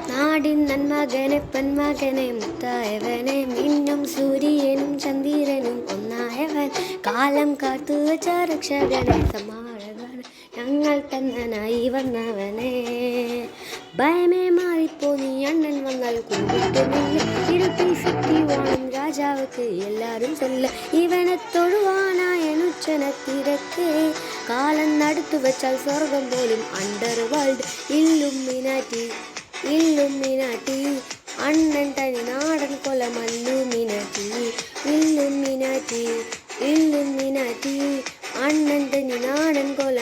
നാടിൻ നന്മകനെ പെൺമകനെ മുത്തായവനെ മിന്നും സൂര്യനും ചന്ദ്രനും ഒന്നായവൻ കാലം കാത്തു വെച്ച രക്ഷകനെ സമാഴകൻ ഞങ്ങൾ തന്നനായി വന്നവനെ ഭയമേ മാറിപ്പോ നീ അണ്ണൻ വന്നാൽ കൂടിട്ടുമില്ല ഇരുട്ടിൽ സിറ്റി വാണം രാജാവുക്ക് എല്ലാരും ചൊല്ല ഇവനെ തൊഴുവാനായ നുച്ചനത്തിരക്ക് കാലം നടത്തു വെച്ചാൽ സ്വർഗം പോലും അണ്ടർ വേൾഡ് ഇല്ലുമിനാറ്റി അണ്ണൻ തനി നാടൻ കൊല മല്ലുമിനാറ്റി ഇല്ലുമിനാറ്റി അണ്ണൻ തനി നാടൻ കൊല